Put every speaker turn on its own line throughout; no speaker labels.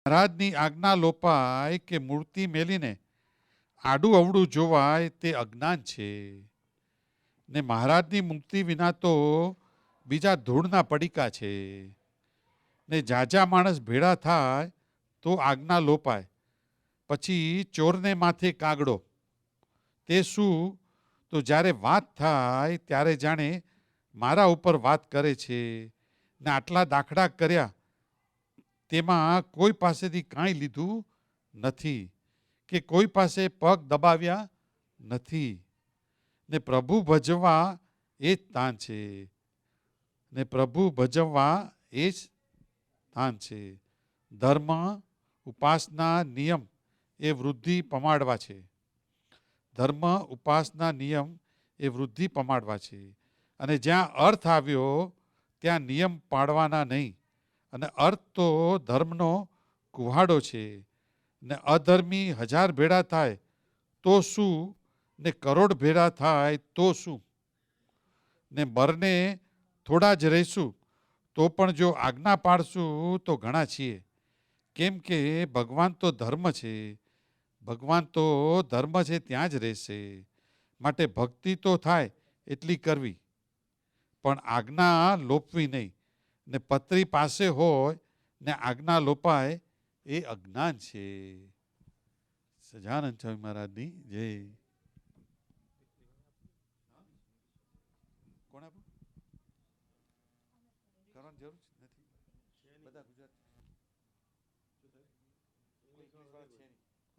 મહારાજની આજ્ઞા લોપાય કે મૂર્તિ મેલીને આડું અવળું જોવાય તે અજ્ઞાન છે. ને મહારાજની મૂર્તિ વિના તો બીજા ધૂળના પડીકા છે. ને જાજા માણસ ભેળા થાય તો આજ્ઞા લોપાય. પછી ચોરને માથે કાગડો. તે શું? તો જ્યારે વાત થાય ત્યારે જાણે મારા ઉપર વાત કરે છે. ને આટલા દાખલા કર્યા તેમાં કોઈ પાસેથી કાંઈ લીધું નથી, કે કોઈ પાસે પગ દબાવ્યા નથી. ને પ્રભુ ભજવા એ જ તાન છે. ને પ્રભુ ભજવવા એ જ તાન છે. ધર્મ, ઉપાસના, નિયમ એ વૃદ્ધિ પમાડવા છે. ધર્મ, ઉપાસના, નિયમ એ વૃદ્ધિ પમાડવા છે. અને જ્યાં અર્થ આવ્યો ત્યાં નિયમ પાડવાના નહીં. અને અર્થ તો ધર્મનો કુહાડો છે. ને અધર્મી 1000 ભેળા થાય તો શું, ને કરોડ ભેળા થાય તો શું. ને મરને થોડા જ રહીશું તો પણ જો આજ્ઞા પાડશું તો ઘણા છીએ. કેમ કે ભગવાન તો ધર્મ છે. ભગવાન તો ધર્મ છે ત્યાં જ રહેશે. માટે ભક્તિ તો થાય એટલી કરવી, પણ આજ્ઞા લોપવી નહીં. ને પત્રી પાસે હોય ને આજ્ઞા લોપાય એ અજ્ઞાન છે. સજાનંદ સ્વામી મહારાજની જય. કોણ આપું? કરવાની જરૂર નથી. બધા ગુજરાત.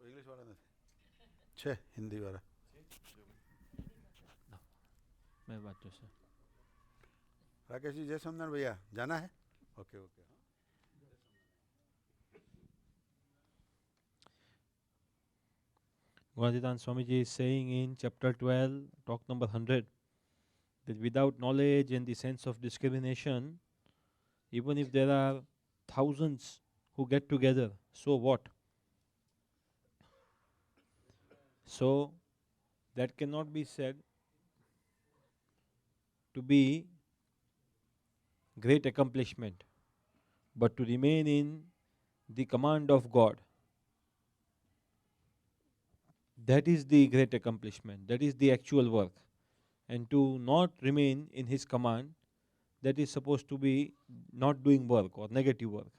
इंग्लिश वाला नहीं छे हिंदी वाला
मैं बात तो सर
राकेश जी जय सोमनाथ भैया जाना है okay okay
Gurujidan Swamiji is saying in chapter 12, talk number 100, that without knowledge and the sense of discrimination, even if there are thousands who get together, so what? So, that cannot be said to be great accomplishment, but to remain in the command of God. That is the great accomplishment. That is the actual work. And to not remain in His command, that is supposed to be not doing work or negative work.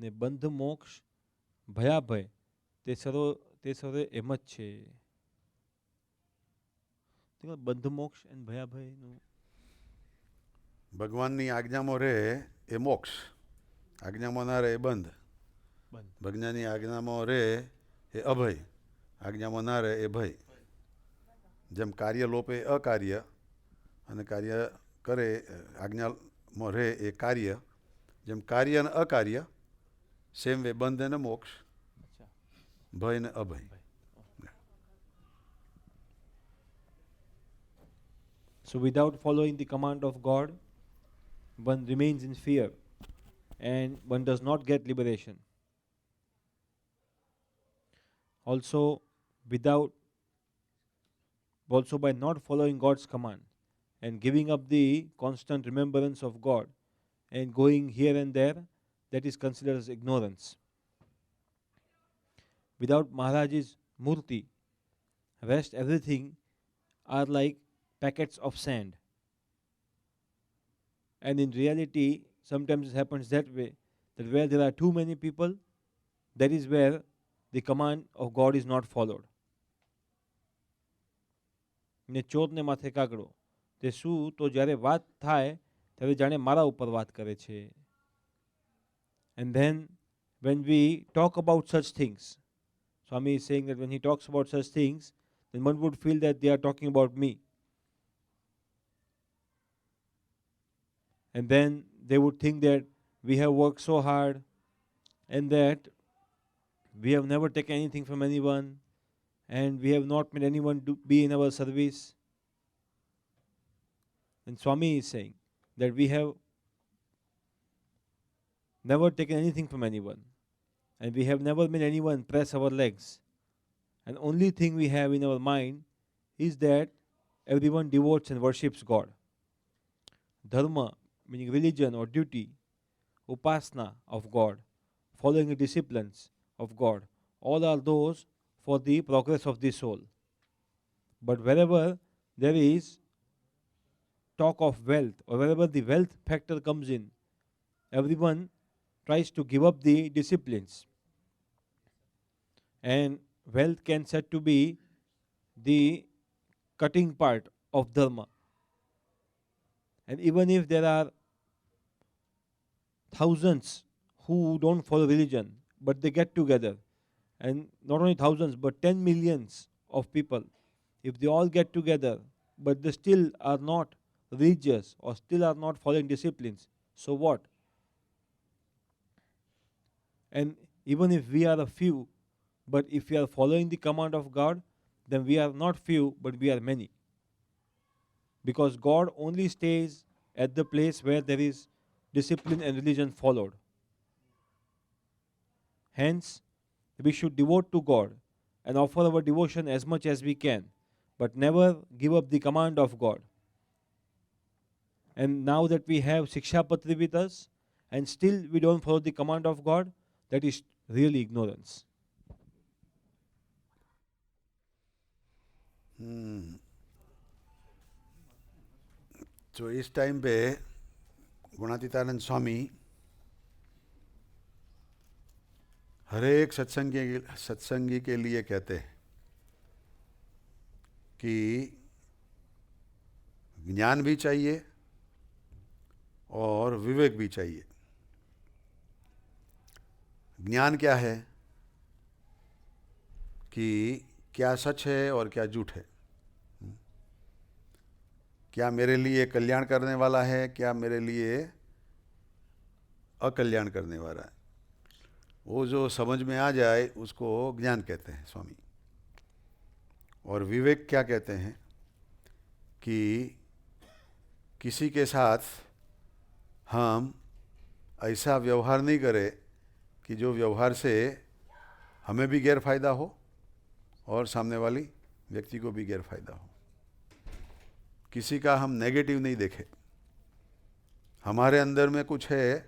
ને બંધ મોક્ષ ભયાભય તે સર્વે એમ જ છે. બંધ મોક્ષ અને ભયાભયનું
ભગવાનની આજ્ઞામાં રહે એ મોક્ષ, આજ્ઞામાં ના રહે એ બંધ. ભગવાનની આજ્ઞામાં રહે એ અભય, આજ્ઞામાં ના રહે એ ભય. જેમ કાર્ય લોપે અકાર્ય અને કાર્ય કરે આજ્ઞામાં રહે એ કાર્ય, જેમ કાર્ય અને અકાર્ય સેમ વે બંધ અને મોક્ષ, ભય ને અભય.
So without following the command of God, one remains in fear and one does not get liberation. Also by not following God's command and giving up the constant remembrance of God and going here and there, that is considered as ignorance. Without Maharaj's murti, rest everything are like packets of sand. And in reality, sometimes it happens that way, that where there are too many people, that is where the command of God is not followed. ને ચોરને માથે કાગડો, તે શું? તો જ્યારે વાત થાય ત્યારે જાણે મારા ઉપર વાત કરે છે. And then when we talk about such things, Swami is saying that when he talks about such things, then one would feel that they are talking about me. And then they would think that we have worked so hard and that we have never taken anything from anyone and we have not made anyone be in our service. And Swami is saying that we have never taken anything from anyone and we have never made anyone press our legs. And only thing we have in our mind is that everyone devotes and worships God. Dharma meaning religion or duty, upasana of God, following the disciplines of God, all are those for the progress of the soul. But wherever there is talk of wealth, or wherever the wealth factor comes in, everyone tries to give up the disciplines. And wealth can said to be the cutting part of dharma. And even if there are thousands who don't follow religion, but they get together, and not only thousands, but 10 millions of people, if they all get together, but they still are not religious or still are not following disciplines, so what? And even if we are a few, but if we are following the command of God, then we are not few, but we are many. Because God only stays at the place where there is discipline and religion followed. Hence, we should devote to God and offer our devotion as much as we can, but never give up the command of God. And now that we have Sikshapatri with us, and still we don't follow the command of God, that is really ignorance.
तो इस time पे गुणातीतानंद स्वामी हर एक सत्संगी के लिए कहते हैं कि ज्ञान भी चाहिए और विवेक भी चाहिए। ज्ञान क्या है कि क्या सच है और क्या झूठ है, क्या मेरे लिए कल्याण करने वाला है, क्या मेरे लिए अकल्याण करने वाला है। वो जो समझ में आ जाए उसको ज्ञान कहते हैं स्वामी। और विवेक क्या कहते हैं कि किसी के साथ हम ऐसा व्यवहार नहीं करें कि जो व्यवहार से हमें भी गैर फायदा हो और सामने वाली व्यक्ति को भी गैर फायदा हो। किसी का हम नेगेटिव नहीं देखें। हमारे अंदर में कुछ है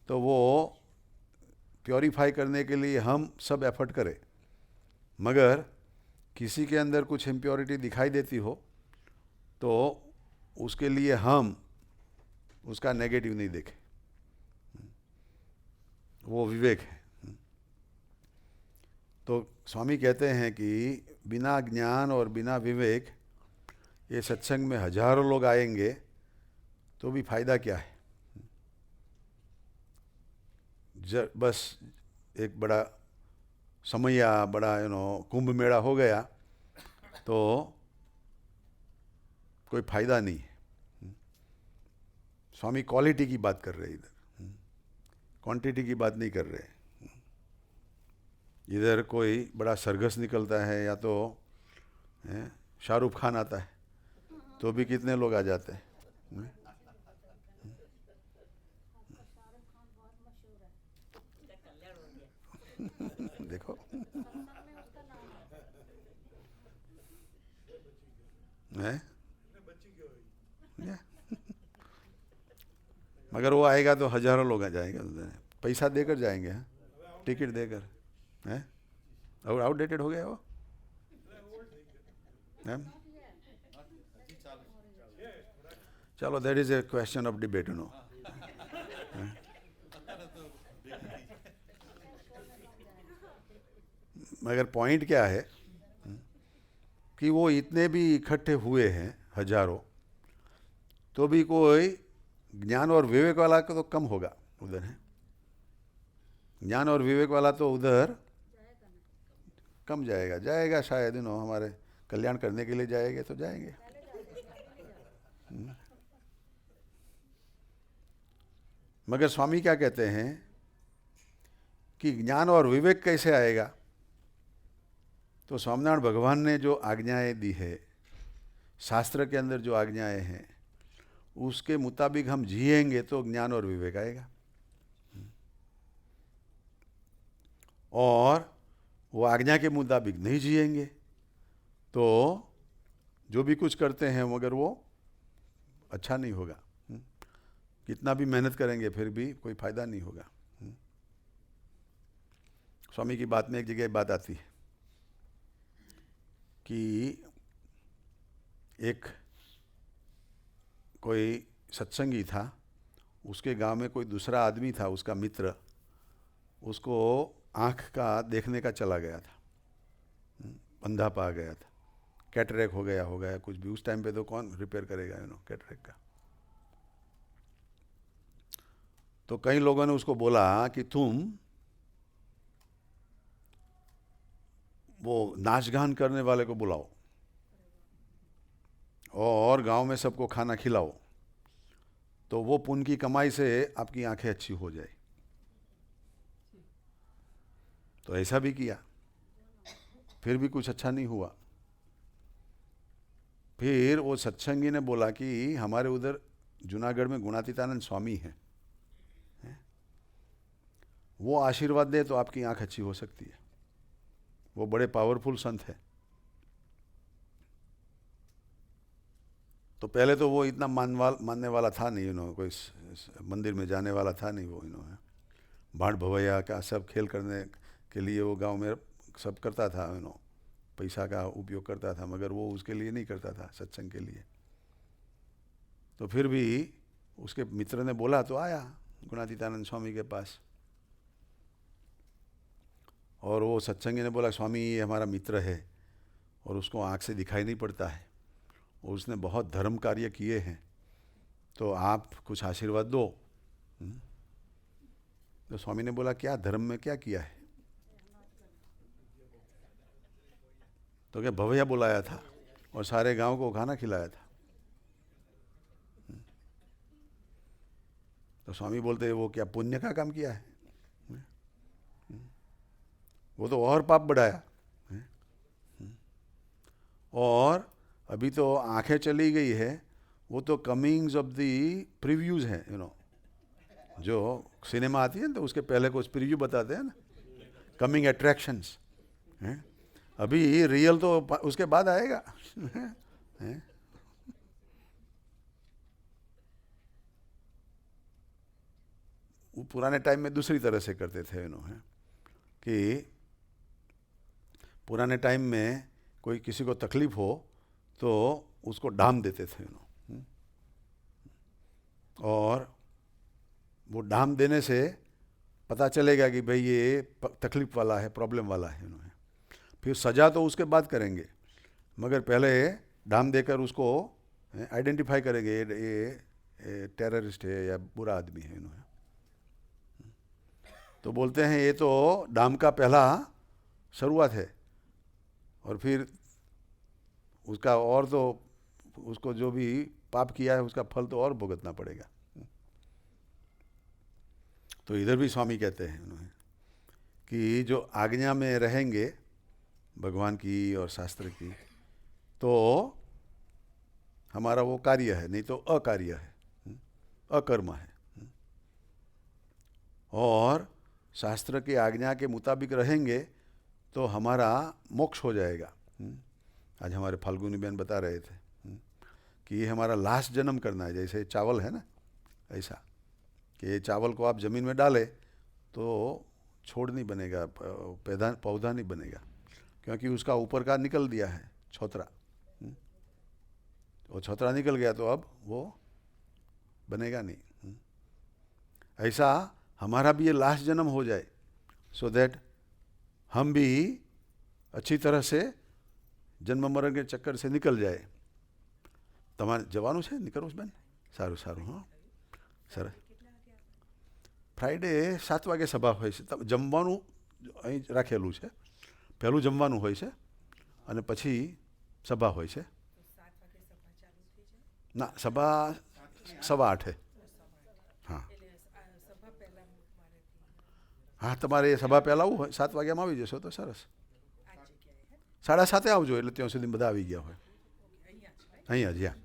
तो वो प्योरीफाई करने के लिए हम सब एफर्ट करें, मगर किसी के अंदर कुछ इम्प्योरिटी दिखाई देती हो तो उसके लिए हम उसका नेगेटिव नहीं देखें। वो विवेक है। तो स्वामी कहते हैं कि बिना ज्ञान और बिना विवेक ये सत्संग में हजारों लोग आएंगे तो भी फायदा क्या है। बस एक बड़ा समया बड़ा कुंभ मेला हो गया तो कोई फायदा नहीं है। स्वामी क्वालिटी की बात कर रहे इधर, क्वांटिटी की बात नहीं कर रहे। इधर कोई बड़ा सरघस निकलता है या तो शाहरुख खान आता है तो भी कितने लोग आ जाते हैं। देखो है मगर वो आएगा तो हजारों लोग आ जाएंगे, पैसा देकर जाएंगे, टिकट देकर। हैं और आउटडेटेड हो गया वो। चलो that is a question of debate no. मगर पॉइंट क्या है कि वो इतने भी इकट्ठे हुए हैं हजारों, तो भी कोई ज्ञान और विवेक वाला तो कम होगा उधर है। ज्ञान और विवेक वाला तो उधर कम जाएगा शायद हमारे कल्याण करने के लिए जाएंगे तो जाएंगे। मगर स्वामी क्या कहते हैं कि ज्ञान और विवेक कैसे आएगा। तो स्वामीनारायण भगवान ने जो आज्ञाएं दी है, शास्त्र के अंदर जो आज्ञाएं हैं, उसके मुताबिक हम जिएंगे तो ज्ञान और विवेक आएगा। और वो आज्ञा के मुताबिक नहीं जिएंगे तो जो भी कुछ करते हैं मगर वो अच्छा नहीं होगा। कितना भी मेहनत करेंगे फिर भी कोई फायदा नहीं होगा। स्वामी की बात में एक जगह बात आती है कि एक कोई सत्संगी था, उसके गांव में कोई दूसरा आदमी था, उसका मित्र, उसको आँख का देखने का चला गया था, अंधा पा गया था, कैटरेक हो गया कुछ भी। उस टाइम पे तो कौन रिपेयर करेगा कैटरेक का। तो कई लोगों ने उसको बोला कि तुम वो नाच गान करने वाले को बुलाओ और गांव में सबको खाना खिलाओ, तो वो पुण्य की कमाई से आपकी आंखें अच्छी हो जाए। तो ऐसा भी किया, फिर भी कुछ अच्छा नहीं हुआ। फिर वो सत्संगी ने बोला कि हमारे उधर जूनागढ़ में गुणातीतानंद स्वामी हैं, वो आशीर्वाद दे तो आपकी आंख अच्छी हो सकती है। वो बड़े पावरफुल संत है। तो पहले तो वो इतना मानने वाला था नहीं, कोई मंदिर में जाने वाला था नहीं वो। भाट भवैया का सब खेल करने के लिए वो गांव में सब करता था, पैसा का उपयोग करता था, मगर वो उसके लिए नहीं करता था, सत्संग के लिए। तो फिर भी उसके मित्र ने बोला तो आया गुणातीतानंद स्वामी के पास, और वो सत्संगी ने बोला स्वामी ये हमारा मित्र है और उसको आँख से दिखाई नहीं पड़ता है और उसने बहुत धर्म कार्य किए हैं, तो आप कुछ आशीर्वाद दो। तो स्वामी ने बोला क्या धर्म में क्या किया है? तो क्या भवैया बुलाया था और सारे गांव को खाना खिलाया था। तो स्वामी बोलते वो क्या पुण्य का काम किया है? वो तो और पाप बढ़ाया। और अभी तो आंखें चली गई है, वो तो कमिंग्स ऑफ दी प्रीव्यूज हैं, जो सिनेमा आती है ना तो उसके पहले कुछ प्रीव्यू बताते हैं ना, कमिंग अट्रैक्शंस। अभी रियल तो उसके बाद आएगा। वो पुराने टाइम में दूसरी तरह से करते थे कि पुराने टाइम में कोई किसी को तकलीफ हो तो उसको डाम देते थे और वो डाम देने से पता चलेगा कि भाई ये तकलीफ वाला है, प्रॉब्लम वाला है। फिर सजा तो उसके बाद करेंगे, मगर पहले डाम देकर उसको आइडेंटिफाई करेंगे ये टेररिस्ट है या बुरा आदमी है। तो बोलते हैं ये तो डाम का पहला शुरुआत है, और फिर उसका और तो उसको जो भी पाप किया है उसका फल तो और भुगतना पड़ेगा। तो इधर भी स्वामी कहते हैं उन्होंने कि जो आज्ञा में रहेंगे भगवान की और शास्त्र की, तो हमारा वो कार्य है, नहीं तो अकार्य है, अकर्म है। और शास्त्र की आज्ञा के मुताबिक रहेंगे तो हमारा मोक्ष हो जाएगा। आज हमारे फाल्गुनी बहन बता रहे थे कि ये हमारा लास्ट जन्म करना है, जैसे चावल है ना, ऐसा कि ये चावल को आप ज़मीन में डाले तो छोड़ नहीं बनेगा, पौधा नहीं बनेगा, क्योंकि उसका ऊपर का निकल दिया है छोतरा। वो छोतरा निकल गया तो अब वो बनेगा नहीं। ऐसा हमारा भी ये लास्ट जन्म हो जाए, सो दैट हम भी अच्छी तरह से जन्म मरण के चक्कर से निकल जाए। તમારે જવાનું છે નીકળવું છે બેન? સારું સારું, હા સરસ. ફ્રાઈડે 7 વાગે સભા હોય છે. જમવાનું અહીં રાખેલું છે. પહેલું જમવાનું હોય છે અને પછી સભા હોય છે. ના, સભા 8:15. હા હા, તમારે સભા પહેલાં આવવું હોય 7 વાગ્યામાં આવી જશો તો સરસ. 7:30 આવજો એટલે ત્યાં સુધી બધા આવી ગયા હોય. અહીંયા જ, યા.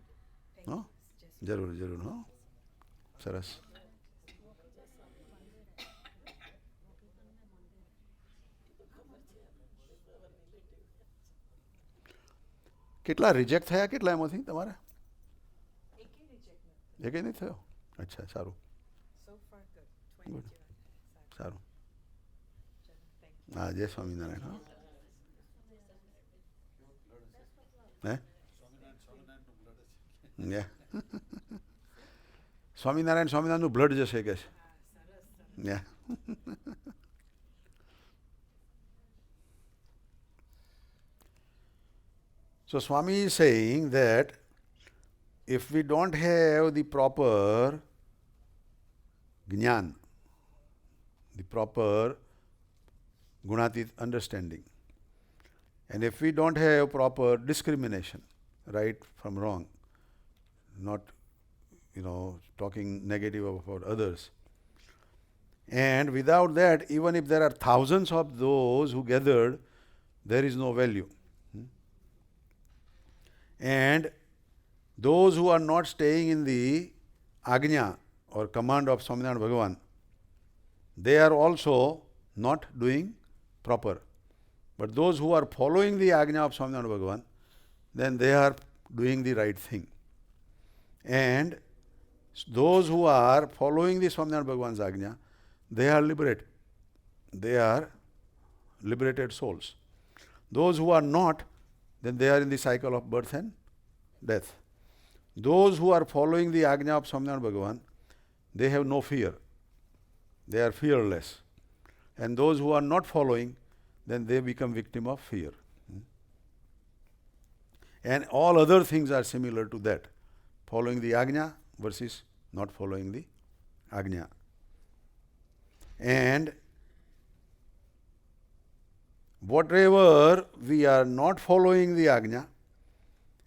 હા, જરૂર જરૂર. હા, સરસ. કેટલા રિજેક્ટ થયા? કેટલા એમાંથી તમારે? એકે નહીં થયો? અચ્છા, સારું
So far, good. 22.
સારું. હા, જય સ્વામિનારાયણ. હા હે Yeah. સ્વામિનારાયણનું બ્લડ જશે કે છે. Yeah. So Swami is saying that if we don't have the proper jnana, the proper gunatit understanding, and if we don't have proper discrimination, right from wrong, not talking negative about others, and without that, even if there are thousands of those who gathered, there is no value. And those who are not staying in the Agnya or command of Swaminarayan Bhagavan, they are also not doing proper. But those who are following the Agnya of Swaminarayan Bhagavan, then they are doing the right thing. And those who are following the Swaminarayan Bhagavan's Agnya, they are liberated. They are liberated souls. Those who are not, then they are in the cycle of birth and death. Those who are following the Agnya of Swaminarayan Bhagavan, they have no fear. They are fearless. And those who are not following, then they become victim of fear. And all other things are similar to that. Following the Agnya versus not following the Agnya. And whatever we are not following the Agnya,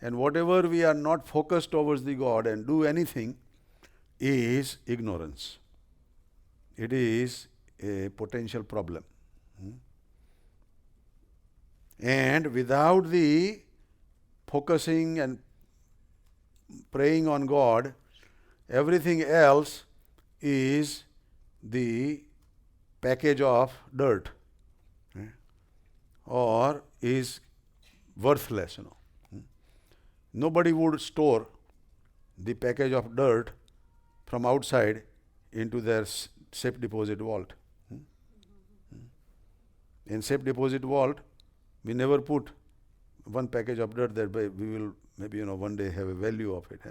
and whatever we are not focused towards the God and do anything, is ignorance. It is a potential problem. And without the focusing and praying on God, everything else is the package of dirt, or is worthless. Nobody would store the package of dirt from outside into their safe deposit vault. In safe deposit vault, we never put one package of dirt that we will maybe one day have a value of it.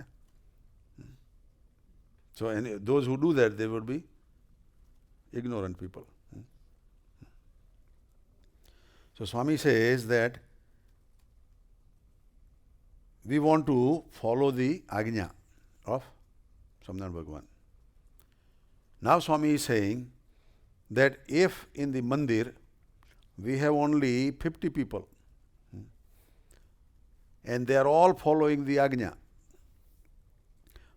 So those who do that, they would be ignorant people. So Swami says that we want to follow the Agnya of Swaminarayan Bhagavan. Now Swami is saying that if in the mandir we have only 50 people and they are all following the Agnya,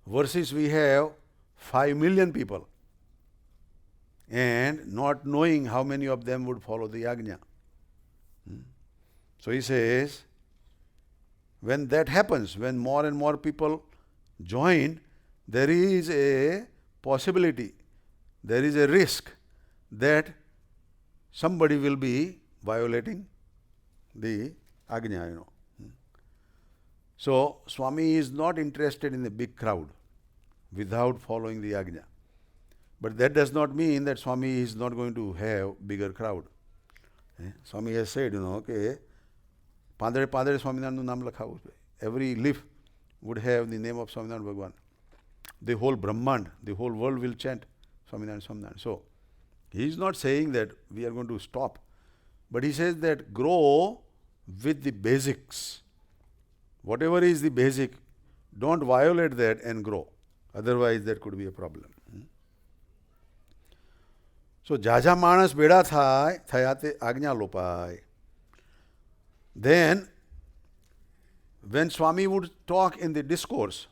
versus we have 5 million people and not knowing how many of them would follow the Agnya. So he says, when that happens, when more and more people join, there is a possibility, there is a risk that somebody will be violating the Agnya, So Swami is not interested in a big crowd without following the Agnya. But that does not mean that Swami is not going to have bigger crowd. Swami has said, okay, Padre Swaminarayan's naam lakhavu. Every leaf would have the name of Swaminarayan Bhagavan. The whole Brahmand, the whole world will chant Swaminarayan, Swaminarayan. So, he is not saying that we are going to stop. But he says that grow with the basics. Whatever is the basic, don't violate that and grow. Otherwise, there could be a problem. So, જાજા માણસ બેડા થયા તે આજ્ઞા લોપાય. Then, when Swami would talk in the discourse,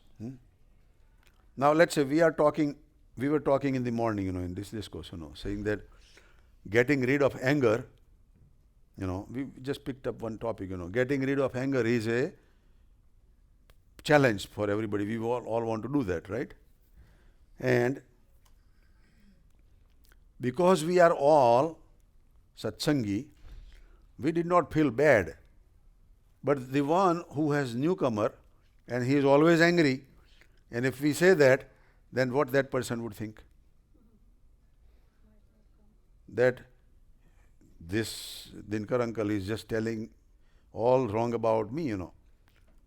now let's say we were talking in the morning, in this discourse, saying that getting rid of anger, we just picked up one topic, getting rid of anger is a challenge for everybody. We all want to do that, right? And because we are all satsangi, we did not feel bad. But the one who has newcomer and he is always angry, and if we say that, then what that person would think? That this Dinkar uncle is just telling all wrong about me,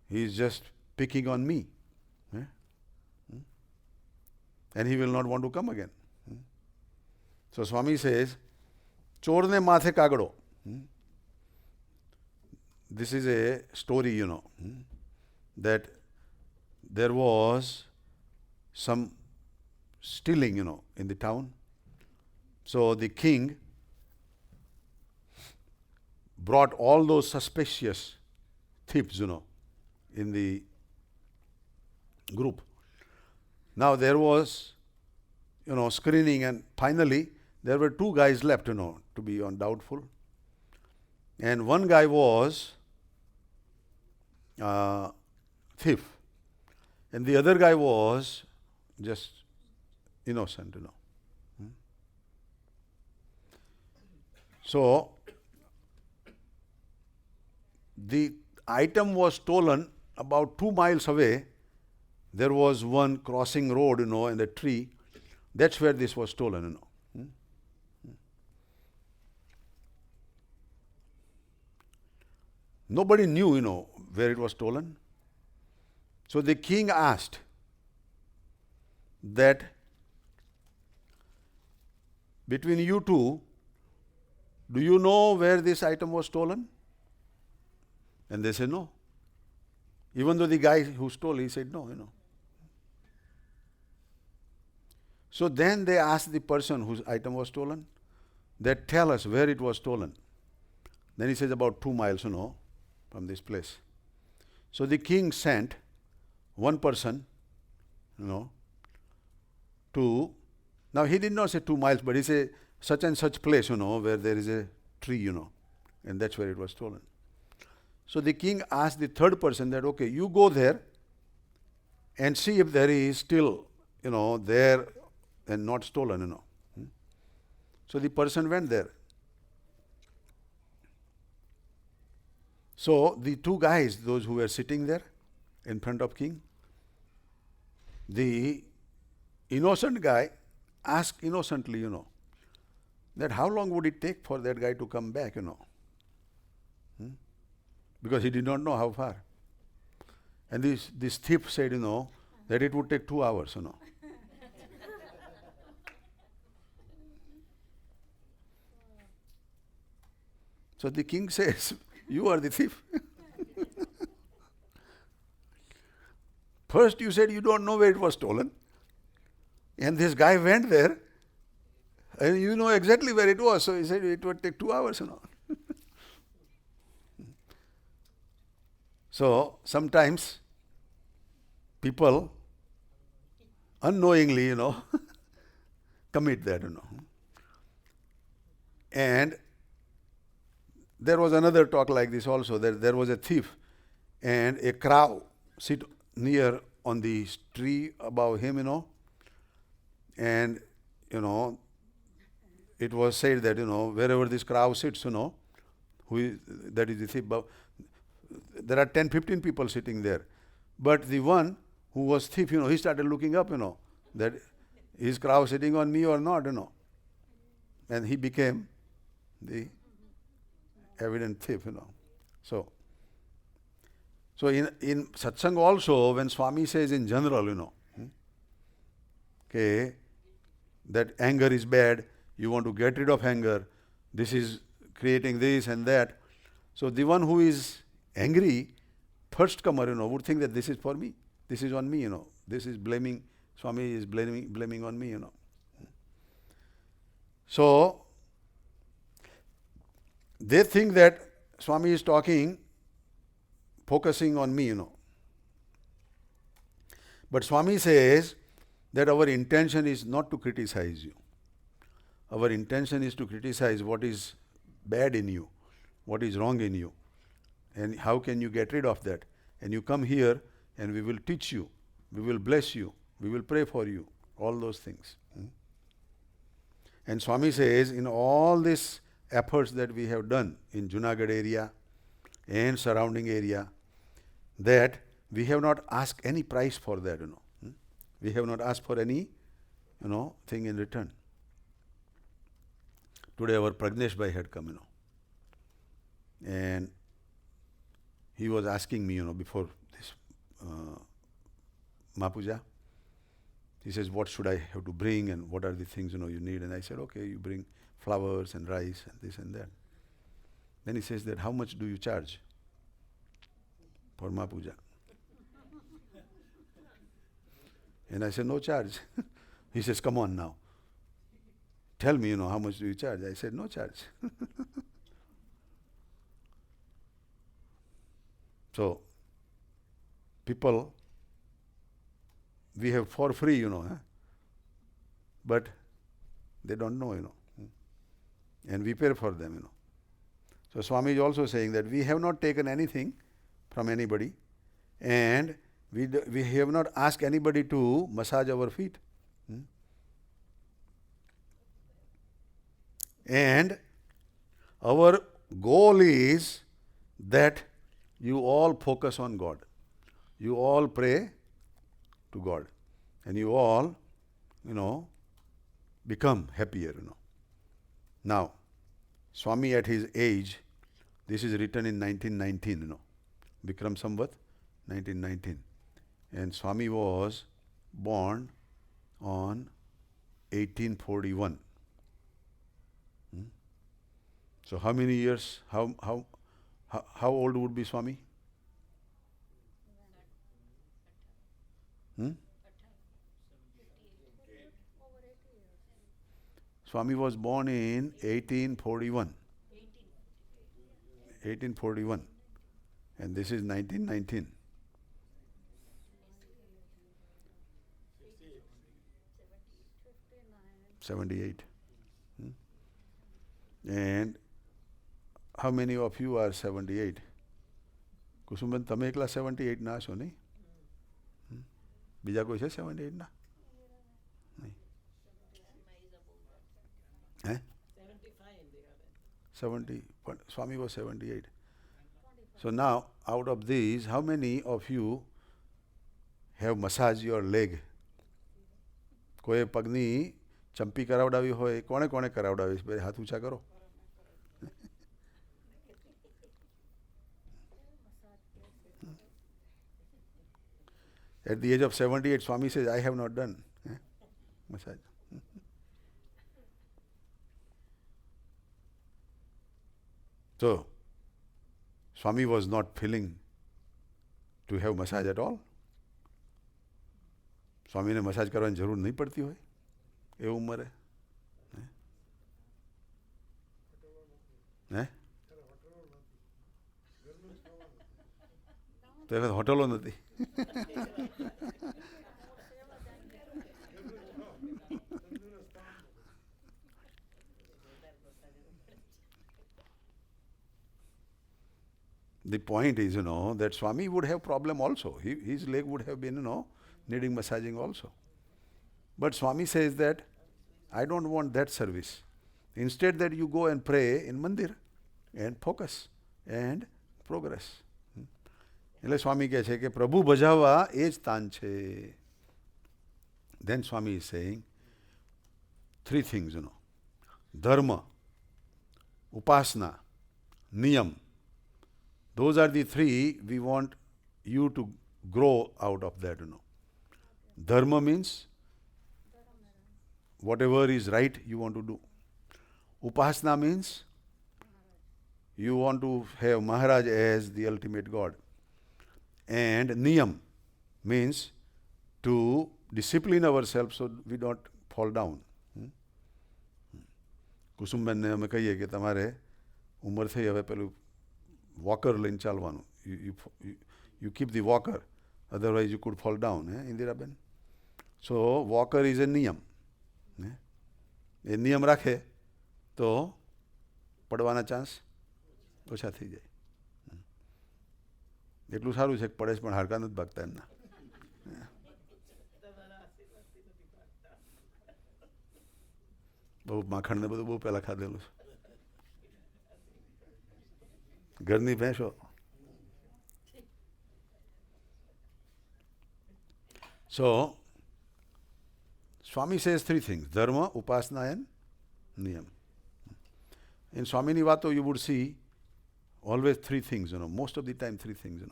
He is just picking on me. eh? And he will not want to come again. So Swami says, Chorne mathe kagado. This is a story, that there was some stealing, in the town. So the king brought all those suspicious thieves, in the group. Now there was, screening, and finally there were 2 guys left, to be on doubtful. And one guy was thief, and the other guy was just innocent, So the item was stolen about 2 miles away. There was one crossing road, in a tree. That's where this was stolen, Nobody knew, where it was stolen. So the king asked that between you two, do you know where this item was stolen? And they said no. Even though the guy who stole, he said no, So then they asked the person whose item was stolen, that tell us where it was stolen. Then he says about 2 miles, from this place. So the king sent one person, to, now he did not say 2 miles, but he said such and such place, where there is a tree, and that's where it was stolen. So the king asked the third person that, okay, you go there and see if there is still, there and not stolen, So the person went there. So the 2 guys, those who were sitting there in front of king, the innocent guy asked innocently, that how long would it take for that guy to come back, Because he did not know how far. And this thief said, that it would take 2 hours, So the king says, you are the thief. First you said you don't know where it was stolen. And this guy went there and you know exactly where it was. So he said it would take 2 hours, So sometimes people unknowingly, commit that, And there was another talk like this also, that there was a thief and a crow sit near on the tree above him, and, it was said that, wherever this crow sits, that is the thief. There are 10, 15 people sitting there. But the one who was thief, he started looking up, that is crow sitting on me or not, And he became the evident thief, So in satsang also, when Swami says in general, okay, that anger is bad, you want to get rid of anger, this is creating this and that. So the one who is angry, first comer, would think that this is for me, this is on me, this is blaming, Swami is blaming on me, So they think that Swami is talking, focusing on me, But Swami says that our intention is not to criticize you. Our intention is to criticize what is bad in you, what is wrong in you, and how can you get rid of that. And you come here and we will teach you, we will bless you, we will pray for you, all those things. And Swami says, in all these efforts that we have done in Junagadh area and surrounding area, that we have not asked any price for that, We have not asked for any, thing in return. Today our Pragnesh Bhai had come, and he was asking me, before this Mahapuja, he says, what should I have to bring and what are the things, you need? And I said, okay, you bring flowers and rice and this and that. Then he says that, how much do you charge for Mahapuja? And I said, no charge. He says, come on now. Tell me, how much do you charge? I said, no charge. So, people, we have for free, but they don't know, and we pay for them, So Swami is also saying that we have not taken anything from anybody, and we have not asked anybody to massage our feet. And our goal is that you all focus on God. You all pray to God. And you all, become happier, Now, Swami at his age, this is written in 1919, Vikram Samvat, 1919. And Swami was born on 1841. So how many years, how old would be Swami? Swami was born in 1841. 1841. And this is 1919. 78. And how many of you are 78? Kusumben તમે એકલા 78 ના છો નહીં? બીજા કોઈ છે 78 ના? નહીં. હે? 70. But Swami was 78. So now, out of these, how many of you have massaged your leg? કોઈએ પગની ચંપી કરાવડાવી હોય, કોણે કોણે કરાવડાવી? હાથ ઊંચા કરો. At the age of 78, Swami says, I have not done massage. So, Swami was not feeling to have massage at all. Swami ने massage करवानी जरूर नहीं पड़ती होय ए उम्र है तो એ હોટલો નથી. The point is, that Swami would have problem also. His leg would have been, needing massaging also. But Swami says that, I don't want that service. Instead that you go and pray in mandir and focus and progress. એટલે સ્વામી કહે છે કે પ્રભુ ભજાવવા એ જ તાન છે. Then Swami is saying three things, Dharma, Upasana, Niyam. Those are the three we want you to grow out of that, Dharma means whatever is right you want to do. Upasana means you want to have Maharaj as the ultimate God. And Niyam means to discipline ourselves so we don't fall down. કુસુમબેનને અમે કહીએ કે તમારે ઉંમર થઈ હવે પેલું walker લઈને ચાલવાનું. You keep the walker, otherwise you could fall down. Indiraben? So walker is a નિયમ. એ નિયમ રાખે તો પડવાના ચાન્સ ઓછા થઈ જાય. એટલું સારું છે કે પડે છે પણ હાડકા નથી ભાગતા એમના. બહુ માખણ ને બધું બહુ પહેલાં ખાધેલું છે. ઘરની ભેંસો. So Swami says three things: dharma, upasana, and niyam. In Swamini Vato, you would see always three things, most of the time three things,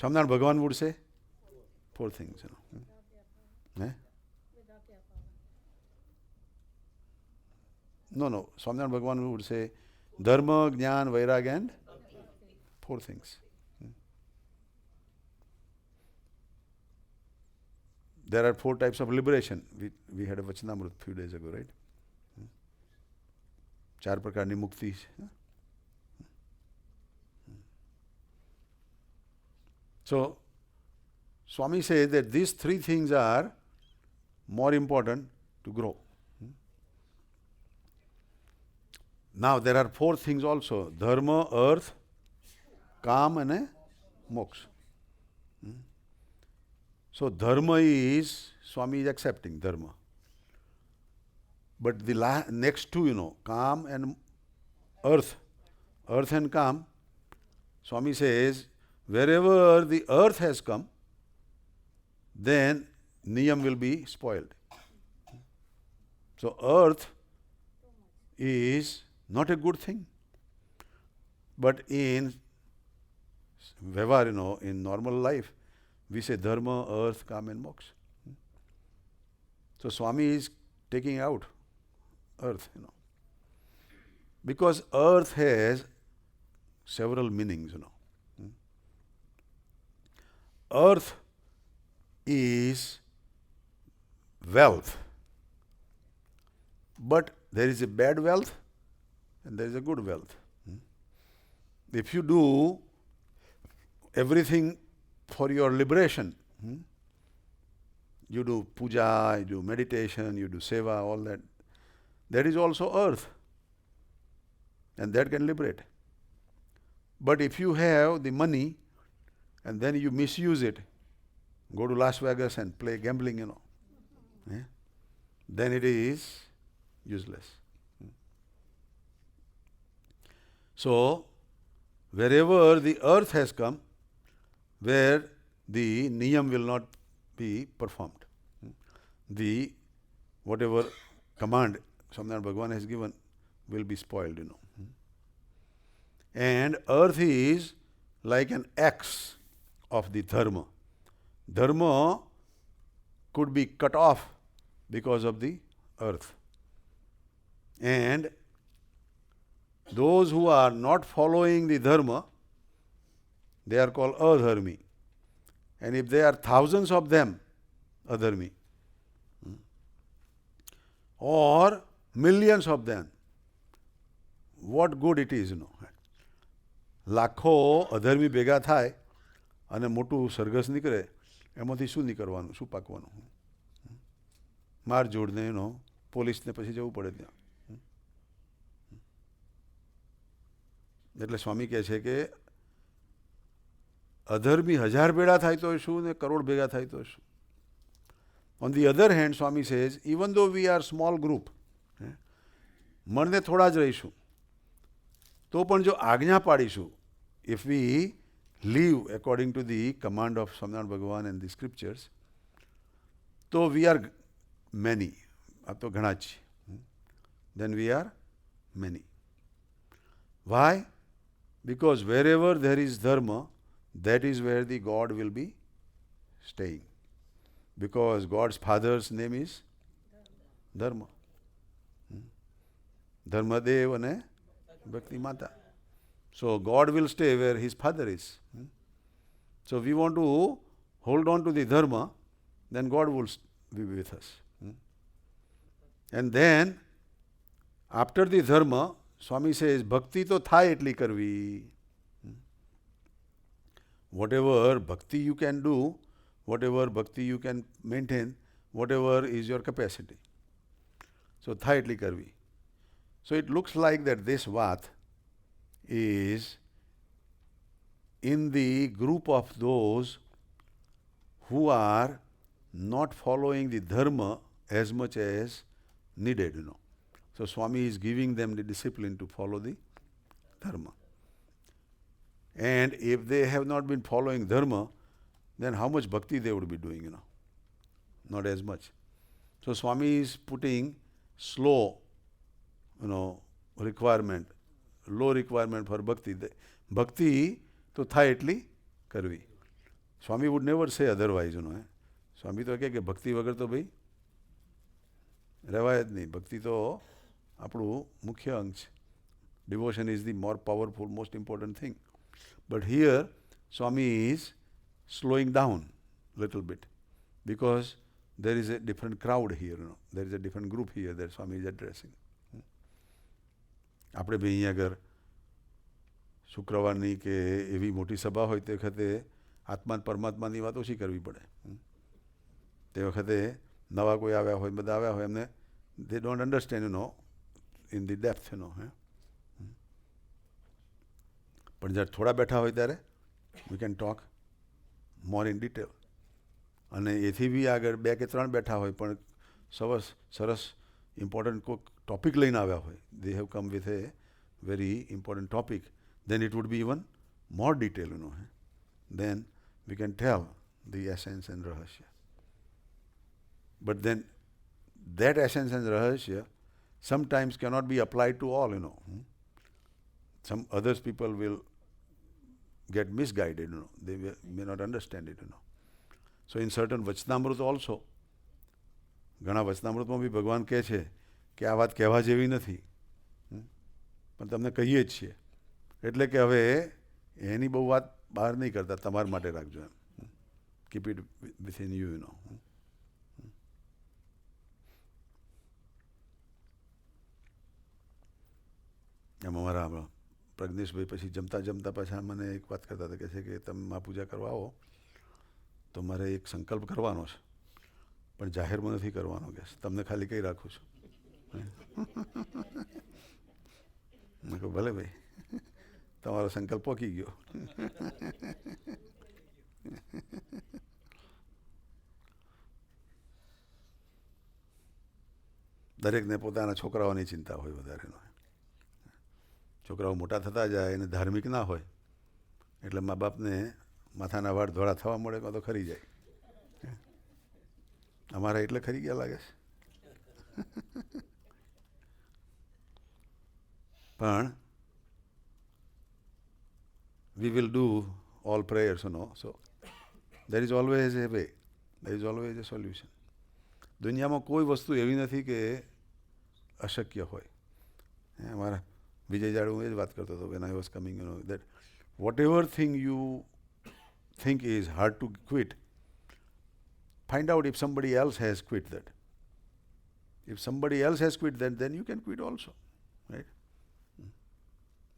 Swaminarayan Bhagavan would say four things, Eh? No. Swaminarayan Bhagavan would say dharma, jnana, vairagya, and four things. There are four types of liberation. We had a Vachanamrut a few days ago, right? चार प्रकारनी मुक्ति. So, Swami says that these three things are more important to grow. Now, there are four things also: dharma, earth, काम, and moksha. So, dharma is, Swami is accepting dharma. But the next two, काम and earth and काम, Swami says, wherever the earth has come, then niyam will be spoiled. So, earth is not a good thing. But in Vyavhar, in normal life, we say dharma, earth, काम, and moksha. So, Swami is taking out earth, because earth has several meanings, Earth is wealth, but there is a bad wealth and there is a good wealth. If you do everything for your liberation, you do puja, you do meditation, you do seva, all that, that is also earth, and that can liberate. But if you have the money and then you misuse it, go to Las Vegas and play gambling, then it is useless. So, wherever the earth has come, where the niyam will not be performed, the whatever command Swaminarayan Bhagavan has given will be spoiled, And earth is like an axe of the dharma. Dharma could be cut off because of the earth. And those who are not following the dharma, they are called adharmi. And if there are thousands of them, adharmi, or millions of them, what good it is, લાખો અધર્મી ભેગા થાય અને મોટું સરઘસ નીકળે, એમાંથી શું નીકળવાનું, શું પાકવાનું? માર જોડને પોલીસને પછી જવું પડે ત્યાં. એટલે સ્વામી કહે છે કે અધર્મી 1000 ભેગા થાય તો શું ને કરોડ ભેગા થાય તો શું? On the other hand, Swami says, even though we are small group, મનને થોડા જ રહીશું, તો પણ જો આજ્ઞા પાડીશું, if we live according to the command of Swaminarayan Bhagavan and the scriptures, તો we are many. આ તો ઘણા જ. Then we are many. Why? Because wherever there is dharma, that is where the God will be staying. Because God's father's name is Dharma. Dharmadev and Bhakti Mata. So God will stay where his father is. So we want to hold on to the Dharma, then God will be with us. And then after the Dharma, Swami says, Bhakti to thai etli karvi. Whatever bhakti you can do, whatever bhakti you can maintain, whatever is your capacity. So thai etli karvi. So it looks like that this Vat is in the group of those who are not following the Dharma as much as needed, So Swami is giving them the discipline to follow the Dharma. And if they have not been following Dharma, then how much bhakti they would be doing, Not as much. So Swami is putting slow, requirement, low requirement for bhakti. Bhakti તો થાય એટલી કરવી. સ્વામી wood never સે otherwise. સ્વામી તો કહે કે ભક્તિ વગર તો ભાઈ રહેવાય જ નહીં. ભક્તિ તો આપણું મુખ્ય અંગ છે. Devotion is the more powerful, most important thing. But here, Swami is slowing down a little bit because there is a different crowd here. There is a different group here that Swami is addressing. આપણે ભાઈ અહીંયા આગળ શુક્રવારની કે એવી મોટી સભા હોય તે વખતે આત્મા પરમાત્માની વાત ઓછી કરવી પડે. તે વખતે નવા કોઈ આવ્યા હોય, બધા આવ્યા હોય, એમને they don't understand, in the depth, પણ જ્યારે થોડા બેઠા હોય ત્યારે we can talk more in detail. અને એથી બી આગળ 2 કે 3 બેઠા હોય પણ સરસ ઇમ્પોર્ટન્ટ કોઈ ટોપિક લઈને આવ્યા હોય, they have come with a very important topic, then it would be even more detail, then we can tell the essence and rahasya. But then that essence and rahasya sometimes cannot be applied to all, Some others people will get misguided, they may not understand it, So in certain Vachnamrut also, ઘણા વચનામૃતમાં બી ભગવાન કહે છે કે આ વાત કહેવા જેવી નથી, પણ તમને કહીએ જ છીએ. એટલે કે હવે એની બહુ વાત બહાર નહીં કરતા, તમારા માટે રાખજો એમ. કીપ ઇટ વિથિન યુ, એમ અમારા પ્રજ્ઞેશભાઈ પછી જમતા જમતા પાછા મને એક વાત કરતા હતા, કહે છે કે તમે મા પૂજા કરવા આવો તો મારે એક સંકલ્પ કરવાનો છે, પણ જાહેરમાં નથી કરવાનો, કે તમને ખાલી કહી રાખું છું. મેં કહું ભલે ભાઈ, તમારો સંકલ્પ પોકી ગયો. દરેકને પોતાના છોકરાઓની ચિંતા હોય વધારે. છોકરાઓ મોટા થતા જાય અને ધાર્મિક ના હોય એટલે મા બાપને માથાના વાળ ધોળા થવા મળે તો ખરી જાય. અમારા એટલે ખરી ગયા લાગે છે. પણ we will do all prayers, so there is always a way, there is always a solution. દુનિયામાં કોઈ વસ્તુ એવી નથી કે અશક્ય હોય. અમારા વિજય જાડુ એ જ વાત કરતો હતો when I was coming, that whatever thing you think is hard to quit, find out if somebody else has quit that. If somebody else has quit that, then you can quit also, right?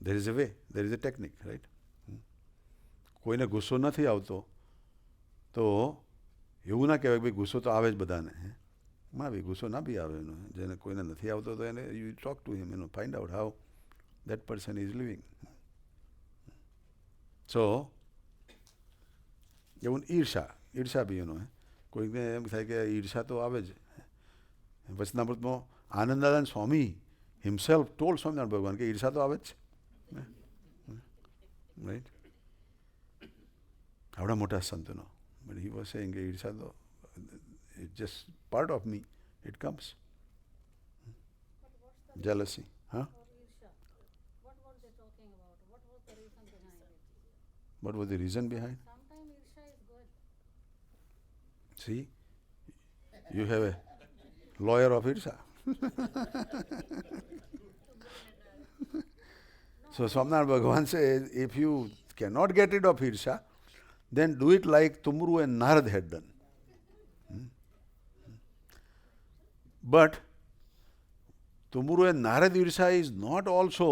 There is a way, there is a technique, right? કોઈને ગુસ્સો નથી આવતો તો એવું ના કહેવાય ભાઈ ગુસ્સો તો આવે જ બધાને. માં ભાઈ ગુસ્સો ના બી આવે, જેને કોઈને નથી આવતો તો એને you talk to him, find out how that person is living. So એવું ઈર્ષા બી કોઈને એમ થાય કે ઈર્ષા તો આવે જ. વચનામૃતમાં આનંદાનંદ સ્વામી હિમસેલ્ફ ટોલ્ડ સ્વામિનારાયણ ભગવાન કે ઈર્ષા તો આવે જ છે, રાઈટ. આવડા મોટા સંતનો, બટ હી વોઝ સેઇંગ કે ઈર્ષા તો it just part of me, it comes. Jealousy, હા. What was the reason behind?
Sometimes Irsha is good.
See, you have a lawyer of Irsha. So Swaminarayan Bhagavan says, if you cannot get rid of Irsha, then do it like Tumru and Narad had done. But Tumru and Narad Irsha is not also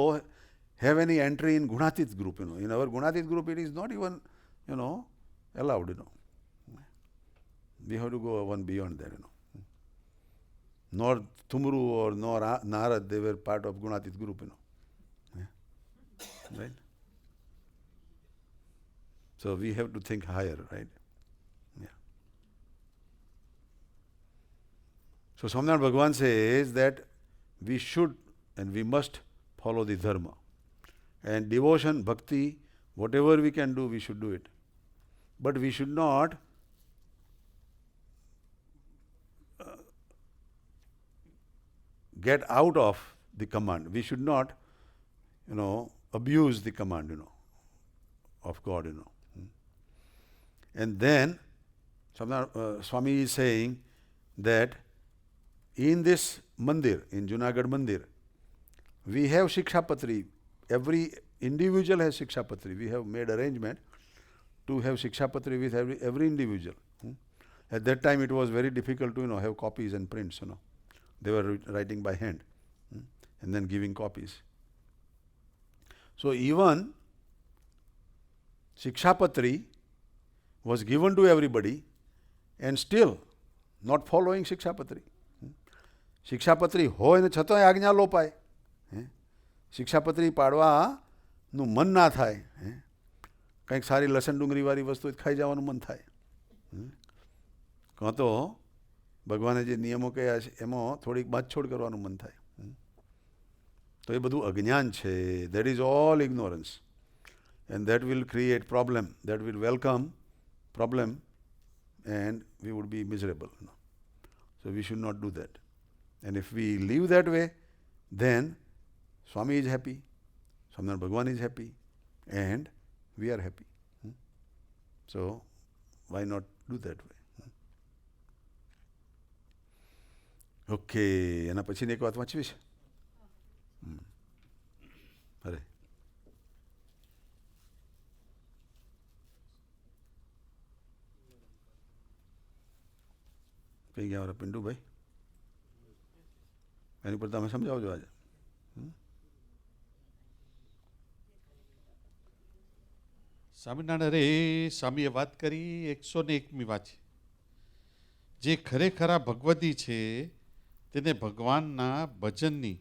have any entry in Gunatit group, In our Gunatit group, it is not even, allowed, We have to go one beyond that, Nor Tumru or nor Narad, they were part of Gunatit group, Right? So we have to think higher, right? Yeah. So Swaminarayan Bhagavan says that we should and we must follow the dharma. And devotion, bhakti, whatever we can do, we should do it. But we should not get out of the command. We should not, abuse the command, of God, And then Swami is saying that in this mandir, in Junagadh Mandir, we have Shikshapatri. Every individual has Shikshapatri. We have made arrangement to have Shikshapatri with every individual. At that time, it was very difficult to, have copies and prints, They were writing by hand and then giving copies. So even Shikshapatri was given to everybody and still not following Shikshapatri. Shikshapatri હોય ને છતાંય આજ્ઞા લોપાય. શિક્ષાપત્રી પાડવાનું મન ના થાય. કંઈક સારી લસણ ડુંગળીવાળી વસ્તુ ખાઈ જવાનું મન થાય. કાં તો ભગવાને જે નિયમો કહ્યા છે એમાં થોડીક બાંધછોડ કરવાનું મન થાય. તો એ બધું અજ્ઞાન છે. That is all ignorance. And that will create problem. That will welcome problem and we would be miserable. So we should not do that. And if we live that way, then Swami is happy, Swaminarayan Bhagwan is happy, and we are happy. So why not do that way? Okay, એના પછીની એક વાત વાંચવી છે. અરે કઈ ગયા મારા પિન્ટુભાઈ? એની પર તમે સમજાવજો આજે.
સ્વામિનારાયણ અરે સ્વામીએ વાત કરી 101મી વાત છે. જે ખરેખરા ભગવદી છે તેને ભગવાનના ભજનની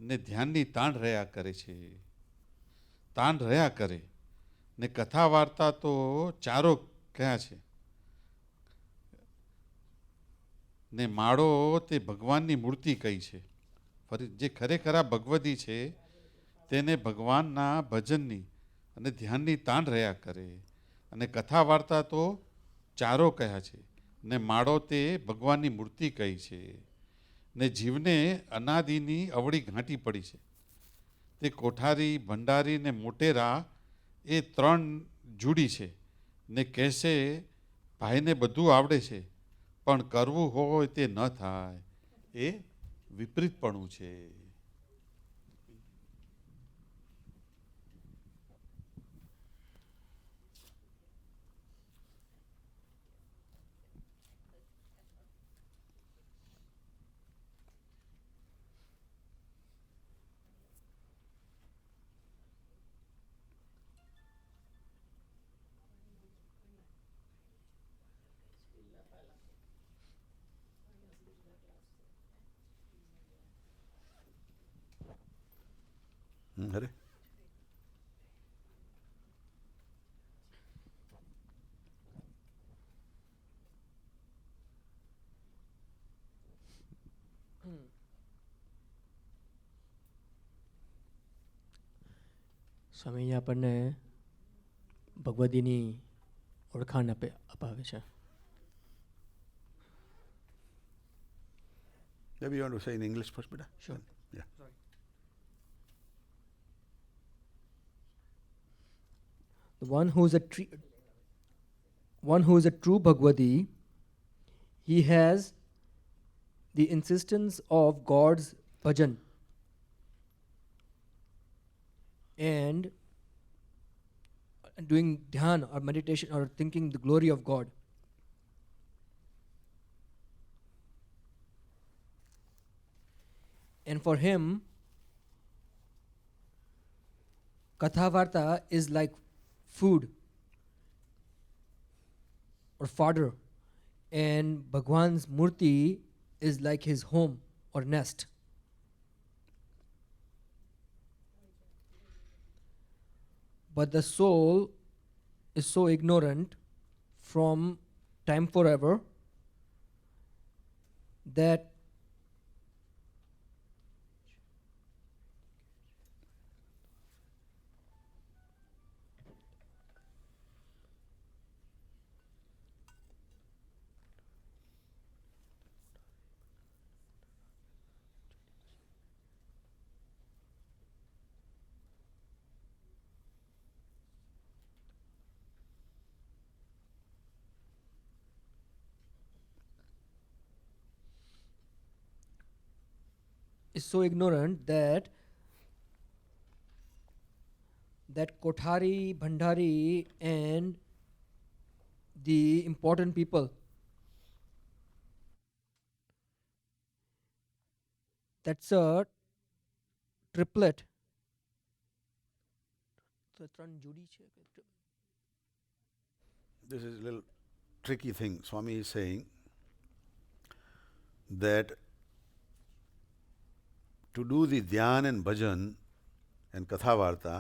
ને ધ્યાનની તાણ રહ્યા કરે છે. તાણ રહ્યા કરે ને કથા વાર્તા તો ચારો કયા છે ને માળો તે ભગવાનની મૂર્તિ કઈ છે. ફરી જે ખરેખરા ભગવદી છે તેને ભગવાનના ભજનની અને ધ્યાનની તાણ રહ્યા કરે અને કથા વાર્તા તો ચારો કયા છે ને માળો તે ભગવાનની મૂર્તિ કઈ છે. ને જીવને અનાદિની અવળી ઘાંટી પડી છે. તે કોઠારી, ભંડારી ને મોટેરા એ 3 જુડી છે ને કહેશે ભાઈને બધું આવડે છે પણ કરવું હોય તે ન થાય. એ વિપરીતપણું છે.
અરે
સ્વામી આપણને ભગવદીની ઓળખાણ અપાવે છે.
Maybe you want to say in English first, beta?
Sure.
Yeah.
The one who is a true Bhagwadi, he has the insistence of God's bhajan and doing dhyan or meditation or thinking the glory of God. And for him, Katha Varta is like food or fodder, and Bhagwan's Murti is like his home or nest. But the soul is so ignorant from time forever that is so ignorant that Kothari, Bhandari, and the important people, that's a triplet. તો ત્રણ જોડી છે કે
This is a little tricky thing. Swami is saying that to do the dhyan and bhajan and kathavarta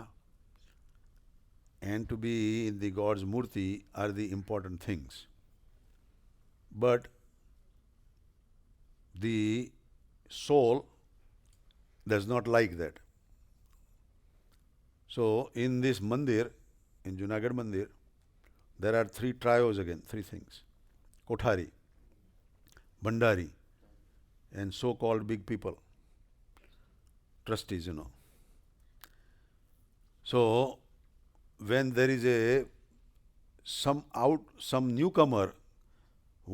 and to be in the God's murti are the important things. But the soul does not like that. So in this mandir, in Junagadh mandir, there are three trios again, three things. Kothari, Bhandari, and so-called big people, trustees, So when there is some newcomer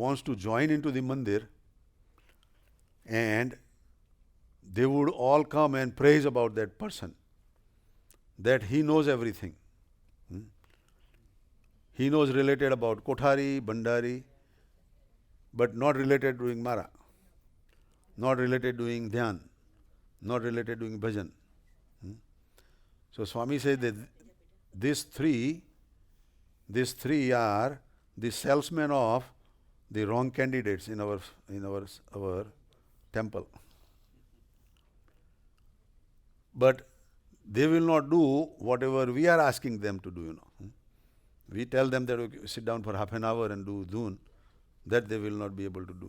wants to join into the mandir, and they would all come and praise about that person, that he knows everything. He knows related about Kothari, Bhandari, but not related doing Mara, not related doing Dhyan, not related doing Bhajan. So Swami says that these three are the salesmen of the wrong candidates in our temple. But they will not do whatever we are asking them to do, We tell them that okay, sit down for half an hour and do dhun, that they will not be able to do,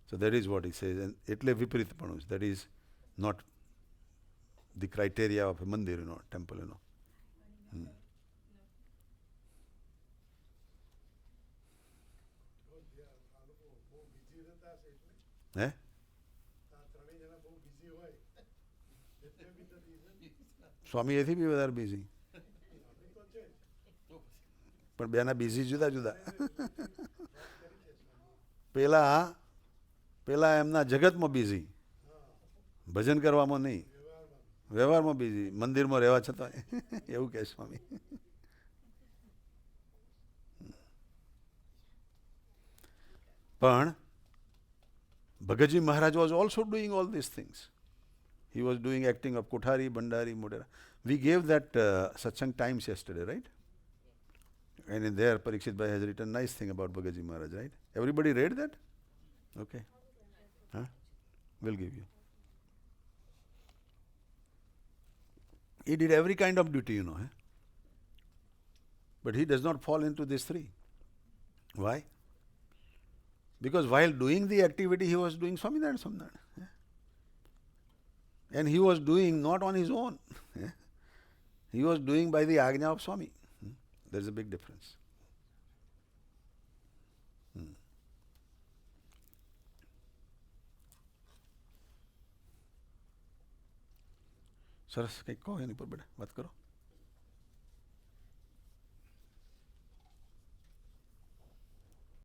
So that is what he says. And etle viparitpanus, that is not the criteria of a mandir, temple, Eh? સ્વામી એથી બી વધારે busy, પણ બેના busy જુદા જુદા. પેલા એમના જગતમાં busy, ભજન કરવામાં નહીં, વ્યવહારમાં બિઝી, મંદિરમાં રહેવા છતાં એવું કહે સ્વામી. પણ Bhagaji Maharaj was also doing all these things. He was doing acting of Kothari, Bhandari, Modera. We gave that satsang times yesterday, right? And in there, Parikshit Bhai has written nice thing about Bhagaji Maharaj, right? Everybody read that? Okay. Huh? We'll give you. He did every kind of duty, But he does not fall into these three. Why? Because while doing the activity, he was doing Swaminarayan. And he was doing not on his own. He was doing by the Agnya of Swami. There is a big difference. સરસ કંઈક કહો એની પર બેટા વાત કરો.